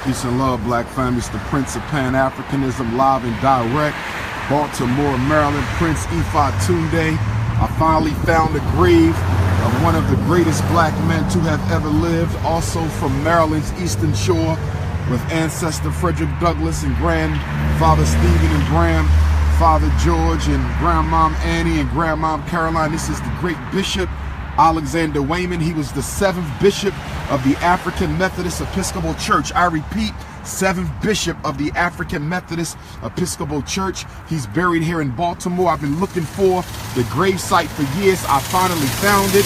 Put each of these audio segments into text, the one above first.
Peace and love, black family. It's the Prince of Pan-Africanism, live and direct. Baltimore, Maryland, Prince Ifa Tunde. I finally found the grave of one of the greatest black men to have ever lived, also from Maryland's Eastern Shore, with ancestor Frederick Douglass and grandfather Stephen and grandfather George and grandmom Annie and grandmom Caroline. This is the great Bishop Alexander Wayman. He was the 7th bishop of the African Methodist Episcopal Church. I repeat, 7th bishop of the African Methodist Episcopal Church. He's buried here in Baltimore. I've been looking for the gravesite for years. I finally found it.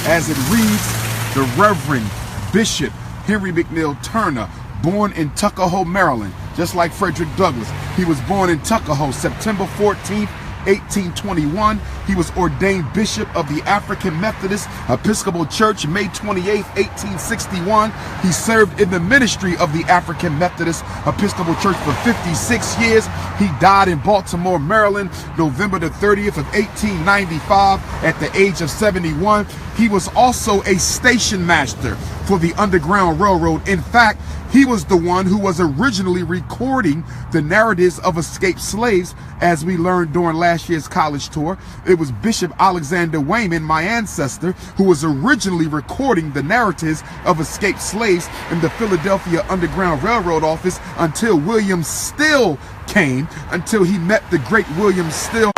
As it reads, the Reverend Bishop Henry McNeil Turner, born in Tuckahoe, Maryland, just like Frederick Douglass. He was born in Tuckahoe, September 14th, 1821. He was ordained bishop of the African Methodist Episcopal Church May 28, 1861. He served in the ministry of the African Methodist Episcopal Church for 56 years. He died in Baltimore, Maryland, November the 30th of 1895 at the age of 71. He was also a station master for the Underground Railroad. In fact, he was the one who was originally recording the narratives of escaped slaves, as we learned during last year's college tour. It was Bishop Alexander Wayman, my ancestor, who was originally recording the narratives of escaped slaves in the Philadelphia Underground Railroad office until William Still came, until he met the great William Still,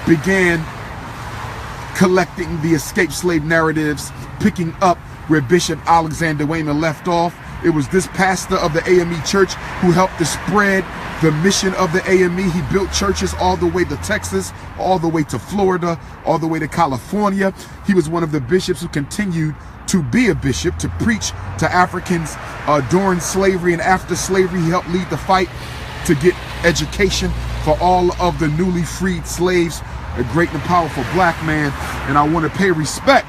began collecting the escaped slave narratives, picking up where Bishop Alexander Wayman left off. It was this pastor of the AME Church who helped to spread the mission of the AME. He built churches all the way to Texas, all the way to Florida, all the way to California. He was one of the bishops who continued to be a bishop, to preach to Africans during slavery and after slavery. He helped lead the fight to get education for all of the newly freed slaves. A great and powerful black man, and I want to pay respect.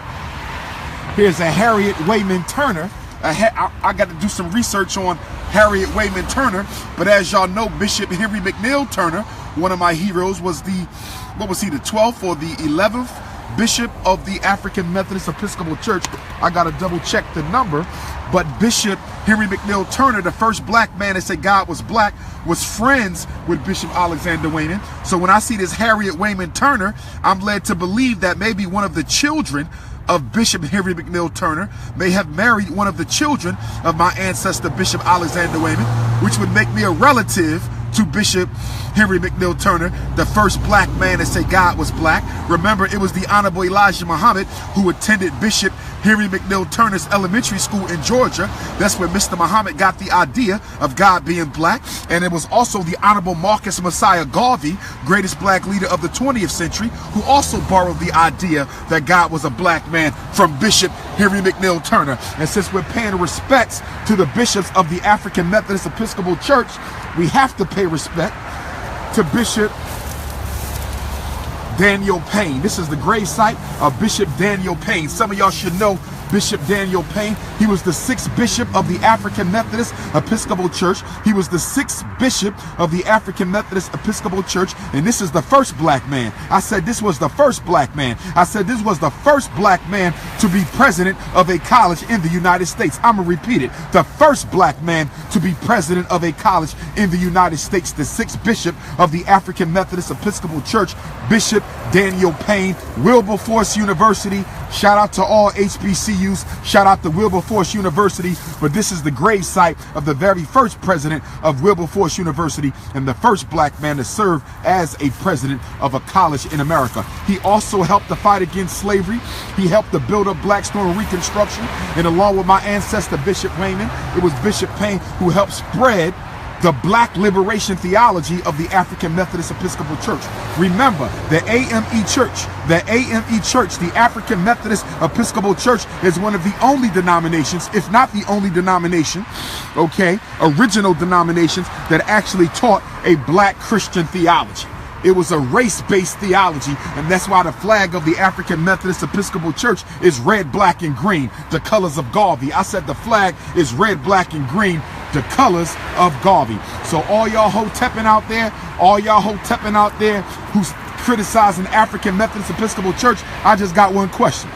Here's a Harriet Wayman Turner. I got to do some research on Harriet Wayman Turner, but as y'all know, Bishop Henry McNeil Turner, one of my heroes, was the, what was he, the 12th or the 11th bishop of the African Methodist Episcopal Church. I got to double check the number, but Bishop Henry McNeil Turner, the first black man that said God was black, was friends with Bishop Alexander Wayman. So when I see this Harriet Wayman Turner, I'm led to believe that maybe one of the children of Bishop Henry McNeil Turner may have married one of the children of my ancestor Bishop Alexander Wayman, which would make me a relative to Bishop Henry McNeil Turner, the first black man to say God was black. Remember, it was the Honorable Elijah Muhammad who attended Bishop Henry McNeil Turner's elementary school in Georgia. That's where Mr. Muhammad got the idea of God being black. And it was also the Honorable Marcus Messiah Garvey, greatest black leader of the 20th century, who also borrowed the idea that God was a black man from Bishop Henry McNeil Turner. And since we're paying respects to the bishops of the African Methodist Episcopal Church, we have to pay respect to Bishop Daniel Payne. This is the gravesite of Bishop Daniel Payne. Some of y'all should know Bishop Daniel Payne. He was the 6th bishop of the African Methodist Episcopal Church. He was the 6th bishop of the African Methodist Episcopal Church. And this is the first black man. I said this was the first black man. I said this was the first black man to be president of a college in the United States. I'm going to repeat it. The first black man to be president of a college in the United States. The 6th bishop of the African Methodist Episcopal Church, Bishop Daniel Payne. Wilberforce University. Shout out to all HBCUs. Shout out to Wilberforce University. But this is the gravesite of the very first president of Wilberforce University and the first black man to serve as a president of a college in America. He also helped to fight against slavery. He helped to build up Blackstone Reconstruction. And along with my ancestor, Bishop Wayman, it was Bishop Payne who helped spread the black liberation theology of the African Methodist Episcopal Church. Remember, the AME Church, the African Methodist Episcopal Church, is one of the only denominations, if not the only denomination, okay, original denominations that actually taught a black Christian theology. It was a race-based theology, and that's why the flag of the African Methodist Episcopal Church is red, black, and green, the colors of Garvey. I said the flag is red, black, and green, the colors of Garvey. So all y'all hotepping out there, who's criticizing African Methodist Episcopal Church, I just got one question.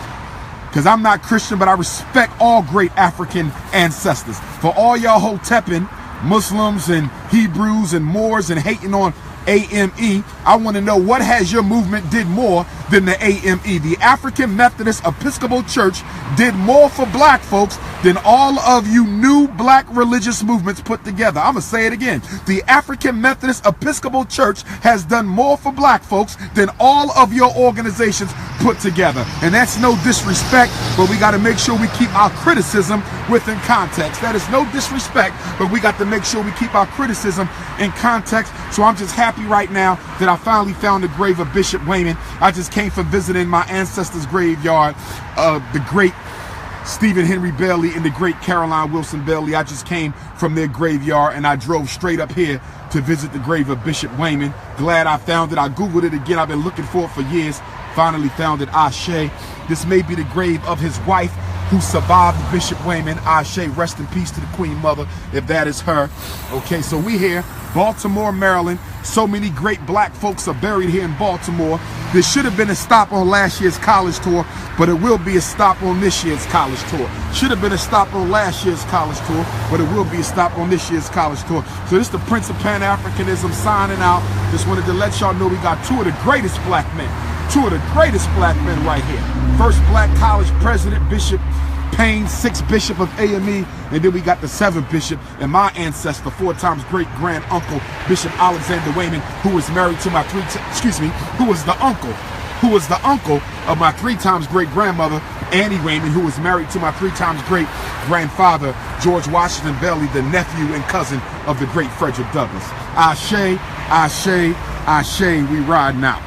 Because I'm not Christian, but I respect all great African ancestors. For all y'all hotepping Muslims and Hebrews and Moors and hating on AME. I want to know, what has your movement did more than the AME? The African Methodist Episcopal Church did more for black folks than all of you new black religious movements put together. I'm going to say it again. The African Methodist Episcopal Church has done more for black folks than all of your organizations put together. And that's no disrespect, but we got to make sure we keep our criticism within context. That is no disrespect, but we got to make sure we keep our criticism in context. So I'm just happy right now that I finally found the grave of Bishop Wayman. I just came from visiting my ancestors' graveyard, the great Stephen Henry Bailey and the great Caroline Wilson Bailey. I just came from their graveyard and I drove straight up here to visit the grave of Bishop Wayman. Glad I found it. I Googled it again. I've been looking for it for years. Finally found it. Ashe. This may be the grave of his wife who survived Bishop Wayman. Ashe. Rest in peace to the Queen Mother, if that is her. Okay, so we here, Baltimore, Maryland. So many great black folks are buried here in Baltimore. There should have been a stop on last year's college tour, but it will be a stop on this year's college tour. Should have been a stop on last year's college tour, but it will be a stop on this year's college tour. So this is the Prince of Pan-Africanism signing out. Just wanted to let y'all know we got two of the greatest black men. Two of the greatest black men right here. First black college president, Bishop Payne, 6th Bishop of AME, and then we got the 7th Bishop and my ancestor, 4 times great grand uncle, Bishop Alexander Wayman, who was married to my who was the uncle of my 3 times great grandmother, Annie Wayman, who was married to my 3 times great grandfather, George Washington Bailey, the nephew and cousin of the great Frederick Douglass. Ashe, Ashe, Ashe, we riding out.